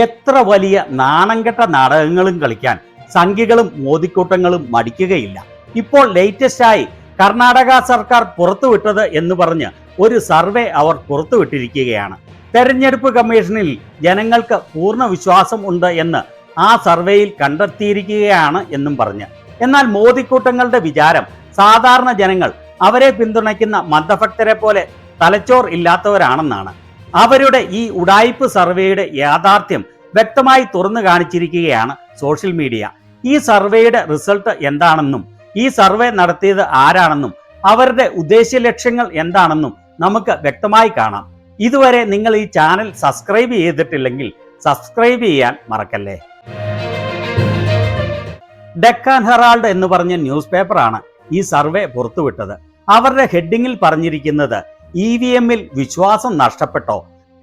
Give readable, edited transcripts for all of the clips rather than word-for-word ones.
എത്ര വലിയ നാണംകെട്ട നാടകങ്ങളും കളിക്കാൻ സംഘികളും മോദിക്കൂട്ടങ്ങളും മടിക്കുകയില്ല. ഇപ്പോൾ ലേറ്റസ്റ്റായി കർണാടക സർക്കാർ പുറത്തുവിട്ടത് എന്ന് പറഞ്ഞ് ഒരു സർവേ അവർ പുറത്തുവിട്ടിരിക്കുകയാണ്. തെരഞ്ഞെടുപ്പ് കമ്മീഷനിൽ ജനങ്ങൾക്ക് പൂർണ്ണ വിശ്വാസം ഉണ്ട് എന്ന് ആ സർവേയിൽ കണ്ടെത്തിയിരിക്കുകയാണ് എന്നും പറഞ്ഞ്. എന്നാൽ മോദിക്കൂട്ടങ്ങളുടെ വിചാരം സാധാരണ ജനങ്ങൾ അവരെ പിന്തുണയ്ക്കുന്ന മന്ദഭക്തരെ പോലെ തലച്ചോർ ഇല്ലാത്തവരാണെന്നാണ്. അവരുടെ ഈ ഉഡായിപ്പ് സർവേയുടെ യാഥാർത്ഥ്യം വ്യക്തമായി തുറന്നു കാണിച്ചിരിക്കുകയാണ് സോഷ്യൽ മീഡിയ. ഈ സർവേയുടെ റിസൾട്ട് എന്താണെന്നും ഈ സർവേ നടത്തിയത് ആരാണെന്നും അവരുടെ ഉദ്ദേശ്യ ലക്ഷ്യങ്ങൾ എന്താണെന്നും നമുക്ക് വ്യക്തമായി കാണാം. ഇതുവരെ നിങ്ങൾ ഈ ചാനൽ സബ്സ്ക്രൈബ് ചെയ്തിട്ടില്ലെങ്കിൽ സബ്സ്ക്രൈബ് ചെയ്യാൻ മറക്കല്ലേ. ഡെക്കാൻ ഹെറാൾഡ് എന്ന് പറഞ്ഞ ന്യൂസ് പേപ്പറാണ് ഈ സർവേ പുറത്തുവിട്ടത്. അവരുടെ ഹെഡിങ്ങിൽ പറഞ്ഞിരിക്കുന്നത് EVMൽ വിശ്വാസം നഷ്ടപ്പെട്ടോ?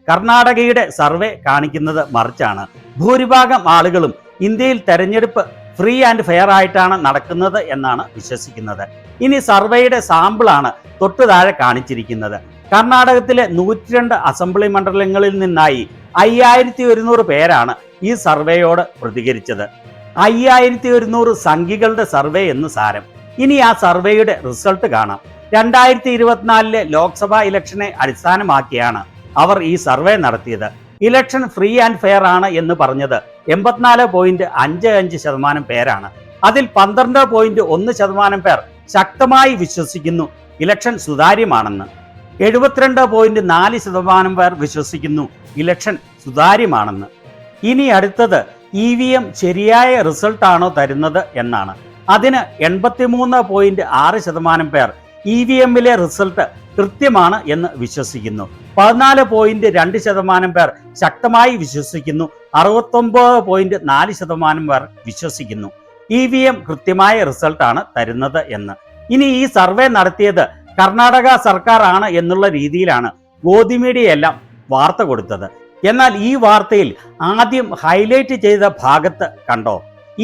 കർണാടകയുടെ സർവേ കാണിക്കുന്നത് മറിച്ചാണ്. ഭൂരിഭാഗം ആളുകളും ഇന്ത്യയിൽ തെരഞ്ഞെടുപ്പ് ഫ്രീ ആൻഡ് ഫെയർ ആയിട്ടാണ് നടക്കുന്നത് എന്നാണ് വിശ്വസിക്കുന്നത്. ഇനി സർവേയുടെ സാമ്പിളാണ് തൊട്ടു താഴെ കാണിച്ചിരിക്കുന്നത്. കർണാടകത്തിലെ 102 അസംബ്ലി മണ്ഡലങ്ങളിൽ നിന്നായി 5100 പേരാണ് ഈ സർവേയോട് പ്രതികരിച്ചത്. 5100 സംഘികളുടെ സർവേ എന്ന് സാരം. ഇനി ആ സർവേയുടെ റിസൾട്ട് കാണാം. 2024 ലോക്സഭാ ഇലക്ഷനെ അടിസ്ഥാനമാക്കിയാണ് അവർ ഈ സർവേ നടത്തിയത്. ഇലക്ഷൻ ഫ്രീ ആൻഡ് ഫെയർ ആണ് എന്ന് പറഞ്ഞത് 84.55% പേരാണ്. അതിൽ 12.1% പേർ ശക്തമായി വിശ്വസിക്കുന്നു ഇലക്ഷൻ സുതാര്യമാണെന്ന്. 72.4% പേർ വിശ്വസിക്കുന്നു ഇലക്ഷൻ സുതാര്യമാണെന്ന്. ഇനി അടുത്തത് EVM ശരിയായ റിസൾട്ടാണോ തരുന്നത് എന്നാണ്. അതിന് 83.6% പേർ EVMലെ റിസൾട്ട് കൃത്യമാണ് എന്ന് വിശ്വസിക്കുന്നു. 14.2% പേർ ശക്തമായി വിശ്വസിക്കുന്നു. 69.4% പേർ വിശ്വസിക്കുന്നു EVM കൃത്യമായ റിസൾട്ടാണ് തരുന്നത് എന്ന്. ഇനി ഈ സർവേ നടത്തിയത് കർണാടക സർക്കാർ ആണ് എന്നുള്ള രീതിയിലാണ് ഗോദി മീഡിയ എല്ലാം വാർത്ത കൊടുത്തത്. എന്നാൽ ഈ വാർത്തയിൽ ആദ്യം ഹൈലൈറ്റ് ചെയ്ത ഭാഗത്ത് കണ്ടോ?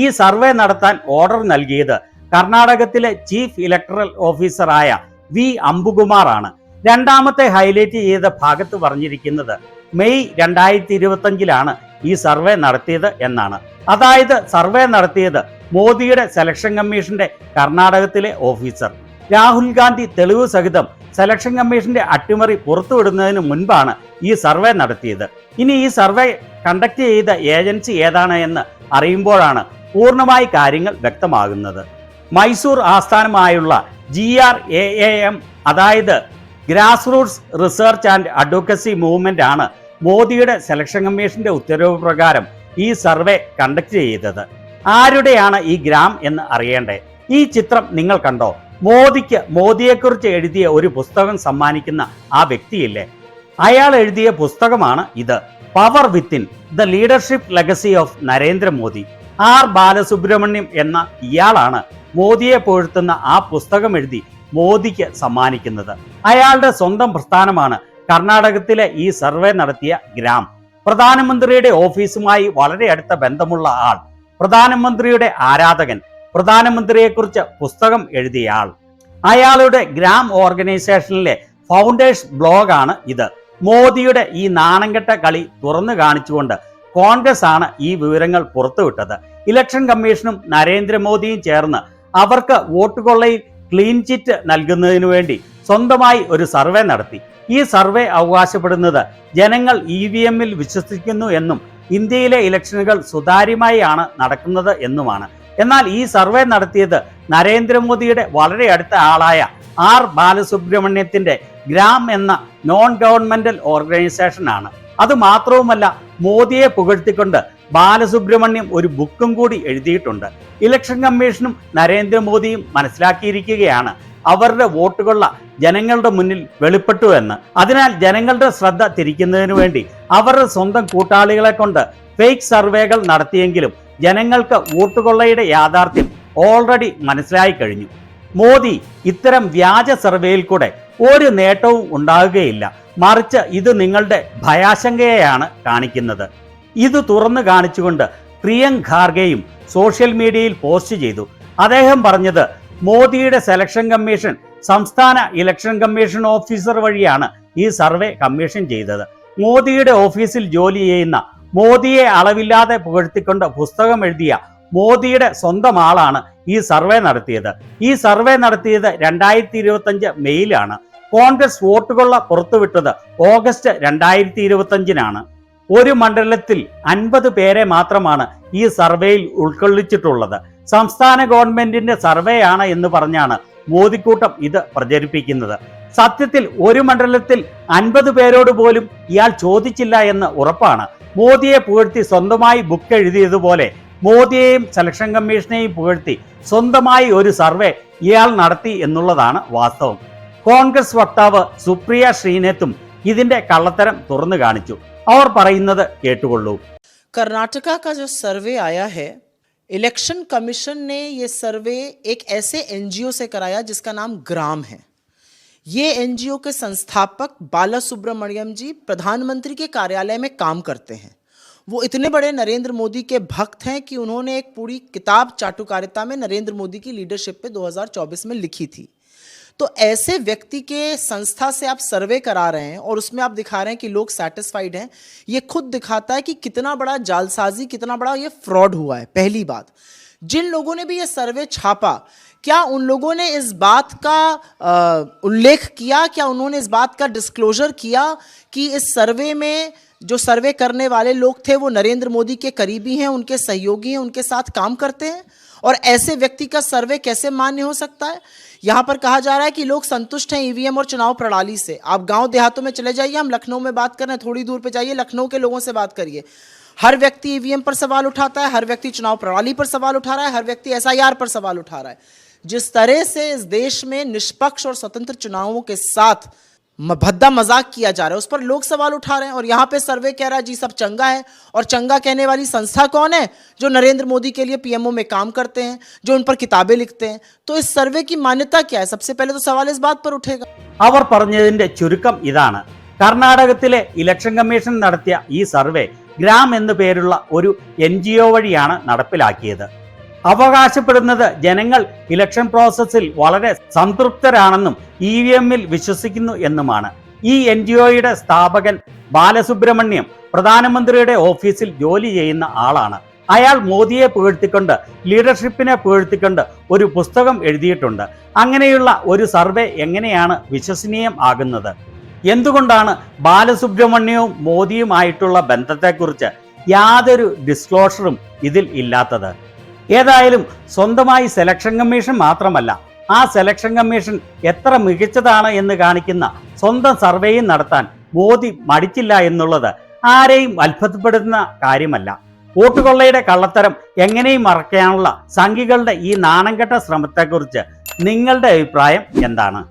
ഈ സർവേ നടത്താൻ ഓർഡർ നൽകിയത് കർണാടകത്തിലെ ചീഫ് ഇലക്ടറൽ ഓഫീസറായ V. അംബുകുമാർ ആണ്. രണ്ടാമത്തെ ഹൈലൈറ്റ് ചെയ്ത ഭാഗത്ത് പറഞ്ഞിരിക്കുന്നത് മെയ് 2025 ഈ സർവേ നടത്തിയത് എന്നാണ്. അതായത് സർവേ നടത്തിയത് മോദിയുടെ സെലക്ഷൻ കമ്മീഷന്റെ കർണാടകത്തിലെ ഓഫീസർ. രാഹുൽ ഗാന്ധി തെളിവ് സഹിതം സെലക്ഷൻ കമ്മീഷന്റെ അട്ടിമറി പുറത്തുവിടുന്നതിന് മുൻപാണ് ഈ സർവേ നടത്തിയത്. ഇനി ഈ സർവേ കണ്ടക്ട് ചെയ്ത ഏജൻസി ഏതാണ് എന്ന് അറിയുമ്പോഴാണ് പൂർണ്ണമായി കാര്യങ്ങൾ വ്യക്തമാകുന്നത്. മൈസൂർ ആസ്ഥാനമായുള്ള GRAAM, അതായത് grass Roots research and advocacy movement ആണ് മോദിയുടെ സെലക്ഷൻ കമ്മീഷന്റെ ഉത്തരവ് പ്രകാരം ഈ സർവേ കണ്ടക്ട് ചെയ്തത്. ആരുടെയാണ് ഈ ഗ്രാം എന്ന് അറിയണ്ടേ? ഈ ചിത്രം നിങ്ങൾ കണ്ടോ? മോദിയെക്കുറിച്ച് എഴുതിയ ഒരു പുസ്തകം സമ്മാനിക്കുന്ന ആ വ്യക്തിയില്ലേ, അയാൾ എഴുതിയ പുസ്തകമാണ് ഇത്. Power within the leadership legacy of Narendra Modi. R. Balasubrahmanyam എന്ന ഇയാളാണ് മോദിയെ പുകഴ്ത്തുന്ന ആ പുസ്തകം എഴുതി മോദിക്ക് സമ്മാനിക്കുന്നത്. അയാളുടെ സ്വന്തം പ്രസ്ഥാനമാണ് കർണാടകത്തിലെ ഈ സർവേ നടത്തിയ ഗ്രാം. പ്രധാനമന്ത്രിയുടെ ഓഫീസുമായി വളരെ അടുത്ത ബന്ധമുള്ള ആൾ, പ്രധാനമന്ത്രിയുടെ ആരാധകൻ, പ്രധാനമന്ത്രിയെക്കുറിച്ച് പുസ്തകം എഴുതിയ ആൾ. അയാളുടെ ഗ്രാം ഓർഗനൈസേഷനിലെ ഫൗണ്ടേഴ്സ് ബ്ലോഗാണ് ഇത്. മോദിയുടെ ഈ നാണംകെട്ട കളി തുറന്നു കാണിച്ചുകൊണ്ട് കോൺഗ്രസ് ആണ് ഈ വിവരങ്ങൾ പുറത്തുവിട്ടത്. ഇലക്ഷൻ കമ്മീഷനും നരേന്ദ്രമോദിയും ചേർന്ന് അവർക്ക് വോട്ട് കൊള്ളയിൽ ക്ലീൻ ചിറ്റ് നൽകുന്നതിനു വേണ്ടി സ്വന്തമായി ഒരു സർവേ നടത്തി. ഈ സർവേ അവകാശപ്പെടുന്നത് ജനങ്ങൾ EVMൽ വിശ്വസിക്കുന്നു എന്നും ഇന്ത്യയിലെ ഇലക്ഷനുകൾ സുതാര്യമായി ആണ് നടക്കുന്നത് എന്നുമാണ്. എന്നാൽ ഈ സർവേ നടത്തിയത് നരേന്ദ്രമോദിയുടെ വളരെ അടുത്ത ആളായ R. ബാലസുബ്രഹ്മണ്യത്തിന്റെ ഗ്രാം എന്ന നോൺ ഗവൺമെന്റൽ ഓർഗനൈസേഷൻ ആണ്. അത് മാത്രവുമല്ല, മോദിയെ പുകഴ്ത്തിക്കൊണ്ട് ബാലസുബ്രഹ്മണ്യം ഒരു ബുക്കും കൂടി എഴുതിയിട്ടുണ്ട്. ഇലക്ഷൻ കമ്മീഷനും നരേന്ദ്രമോദിയും മനസ്സിലാക്കിയിരിക്കുകയാണ് അവരുടെ വോട്ടുകൊള്ള ജനങ്ങളുടെ മുന്നിൽ വെളിപ്പെട്ടു എന്ന്. അതിനാൽ ജനങ്ങളുടെ ശ്രദ്ധ തിരിക്കുന്നതിന് വേണ്ടി അവരുടെ സ്വന്തം കൂട്ടാളികളെ കൊണ്ട് ഫേക്ക് സർവേകൾ നടത്തിയെങ്കിലും ജനങ്ങൾക്ക് വോട്ടുകൊള്ളയുടെ യാഥാർത്ഥ്യം ഓൾറെഡി മനസ്സിലായി കഴിഞ്ഞു. മോദി ഇത്തരം വ്യാജ സർവേയിൽ കൂടെ ഒരു നേട്ടവും ഉണ്ടാകുകയില്ല. മറിച്ച് ഇത് നിങ്ങളുടെ ഭയാശങ്കയെയാണ് കാണിക്കുന്നത്. ഇത് തുറന്നു കാണിച്ചുകൊണ്ട് പ്രിയങ്ക് ഖാർഗെയും സോഷ്യൽ മീഡിയയിൽ പോസ്റ്റ് ചെയ്തു. അദ്ദേഹം പറഞ്ഞത് മോദിയുടെ സെലക്ഷൻ കമ്മീഷൻ സംസ്ഥാന ഇലക്ഷൻ കമ്മീഷൻ ഓഫീസർ വഴിയാണ് ഈ സർവേ കമ്മീഷൻ ചെയ്തത്. മോദിയുടെ ഓഫീസിൽ ജോലി ചെയ്യുന്ന മോദിയെ അളവില്ലാതെ പുകഴ്ത്തിക്കൊണ്ട് പുസ്തകം എഴുതിയ മോദിയുടെ സ്വന്തം ആളാണ് ഈ സർവേ നടത്തിയത്. ഈ സർവേ നടത്തിയത് 2025 മെയിലാണ്. കോൺഗ്രസ് വോട്ടുകൊള്ള പുറത്തുവിട്ടത് ഓഗസ്റ്റ് 2025-നാണ്. ഒരു മണ്ഡലത്തിൽ 50 പേരെ മാത്രമാണ് ഈ സർവേയിൽ ഉൾക്കൊള്ളിച്ചിട്ടുള്ളത്. സംസ്ഥാന ഗവൺമെന്റിന്റെ സർവേ ആണ് എന്ന് പറഞ്ഞാണ് മോദിക്കൂട്ടം ഇത് പ്രചരിപ്പിക്കുന്നത്. സത്യത്തിൽ ഒരു മണ്ഡലത്തിൽ 50 പേരോട് പോലും ഇയാൾ ചോദിച്ചില്ല എന്ന് ഉറപ്പാണ്. മോദിയെ പുകഴ്ത്തി സ്വന്തമായി ബുക്ക് എഴുതിയതുപോലെ മോദിയെയും സെലക്ഷൻ കമ്മീഷനെയും പുകഴ്ത്തി സ്വന്തമായി ഒരു സർവേ ഇയാൾ നടത്തി എന്നുള്ളതാണ് വാസ്തവം. കോൺഗ്രസ് വക്താവ് സുപ്രിയ ശ്രീനാഥും ഇതിന്റെ കള്ളത്തരം തുറന്നു കാണിച്ചു. അവർ പറയുന്നത് കേട്ടുകൊള്ളൂ. कर्नाटका का जो सर्वे आया है, इलेक्शन कमीशन ने ये सर्वे एक ऐसे एनजीओ से कराया जिसका नाम ग्राम है। ये एनजीओ के संस्थापक बाला सुब्रमण्यम जी प्रधानमंत्री के कार्यालय में काम करते हैं। वो इतने बड़े नरेंद्र मोदी के भक्त हैं कि उन्होंने एक पूरी किताब चाटुकारिता में नरेंद्र मोदी की लीडरशिप पे 2024 में लिखी थी। तो ऐसे व्यक्ति के संस्था से आप सर्वे करा रहे हैं और उसमें आप दिखा रहे हैं कि लोग सैटिस्फाइड हैं, ये खुद दिखाता है कि कितना बड़ा जालसाजी, कितना बड़ा ये फ्रॉड हुआ है। पहली बात, जिन लोगों ने भी ये सर्वे छापा, क्या उन लोगों ने इस बात का उल्लेख किया, क्या उन्होंने इस बात का डिस्क्लोजर किया कि इस सर्वे में जो सर्वे करने वाले लोग थे वो नरेंद्र मोदी के करीबी हैं, उनके सहयोगी हैं, उनके साथ काम करते हैं? और ऐसे व्यक्ति का सर्वे कैसे मान्य हो सकता है? यहाँ पर कहा जा रहा है कि लोग संतुष्ट हैं ईवीएम और चुनाव प्रणाली से। आप गांव देहातों में चले जाइए, हम लखनऊ में बात कर रहे हैं, थोड़ी दूर पे जाइए, लखनऊ के लोगों से बात करिए। हर व्यक्ति ईवीएम पर सवाल उठाता है, हर व्यक्ति चुनाव प्रणाली पर सवाल उठा रहा है, हर व्यक्ति एसआईआर पर सवाल उठा रहा है। जिस तरह से इस देश में निष्पक्ष और स्वतंत्र चुनावों के साथ भद्दा मजाक किया जा रहा है, उस पर लोग सवाल उठा रहे हैं। और यहाँ पे सर्वे कह रहा है जी सब चंगा है, और चंगा कहने वाली संस्था कौन है? जो नरेंद्र मोदी के लिए पीएमओ में काम करते हैं, जो उन पर किताबें लिखते हैं। तो इस सर्वे की मान्यता क्या है? सबसे पहले तो सवाल इस बात पर उठेगा। അവർ പറഞ്ഞതിന്റെ ചുരുക്കം ഇതാണ്. കർണാടകത്തിലെ ഇലക്ഷൻ കമ്മീഷൻ നടത്തിയ ഈ സർവേ ഗ്രാം എന്നു പേരുള്ള ഒരു NGO വഴിയാണ് നടപ്പിലാക്കിയത്. അവകാശപ്പെടുന്നത് ജനങ്ങൾ ഇലക്ഷൻ പ്രോസസ്സിൽ വളരെ സംതൃപ്തരാണെന്നും EVM-ൽ വിശ്വസിക്കുന്നു എന്നുമാണ്. ഈ NGO-യുടെ സ്ഥാപകൻ ബാലസുബ്രഹ്മണ്യം പ്രധാനമന്ത്രിയുടെ ഓഫീസിൽ ജോലി ചെയ്യുന്ന ആളാണ്. അയാൾ മോദിയെ പുകഴ്ത്തിക്കൊണ്ട്, ലീഡർഷിപ്പിനെ പുകഴ്ത്തിക്കൊണ്ട് ഒരു പുസ്തകം എഴുതിയിട്ടുണ്ട്. അങ്ങനെയുള്ള ഒരു സർവേ എങ്ങനെയാണ് വിശ്വസനീയം ആകുന്നത്? എന്തുകൊണ്ടാണ് ബാലസുബ്രഹ്മണ്യവും മോദിയുമായിട്ടുള്ള ബന്ധത്തെക്കുറിച്ച് യാതൊരു ഡിസ്ക്ലോഷറും ഇതിൽ ഇല്ലാത്തത്? ഏതായാലും സ്വന്തമായി സെലക്ഷൻ കമ്മീഷൻ മാത്രമല്ല, ആ സെലക്ഷൻ കമ്മീഷൻ എത്ര മികച്ചതാണ് എന്ന് കാണിക്കുന്ന സ്വന്തം സർവേയും നടത്താൻ മോദി മടിച്ചില്ല എന്നുള്ളത് ആരെയും അത്ഭുതപ്പെടുത്തുന്ന കാര്യമല്ല. വോട്ടുകൊള്ളയുടെ കള്ളത്തരം എങ്ങനെയും മറയ്ക്കാനുള്ള സംഘികളുടെ ഈ നാണംകെട്ട ശ്രമത്തെക്കുറിച്ച് നിങ്ങളുടെ അഭിപ്രായം എന്താണ്?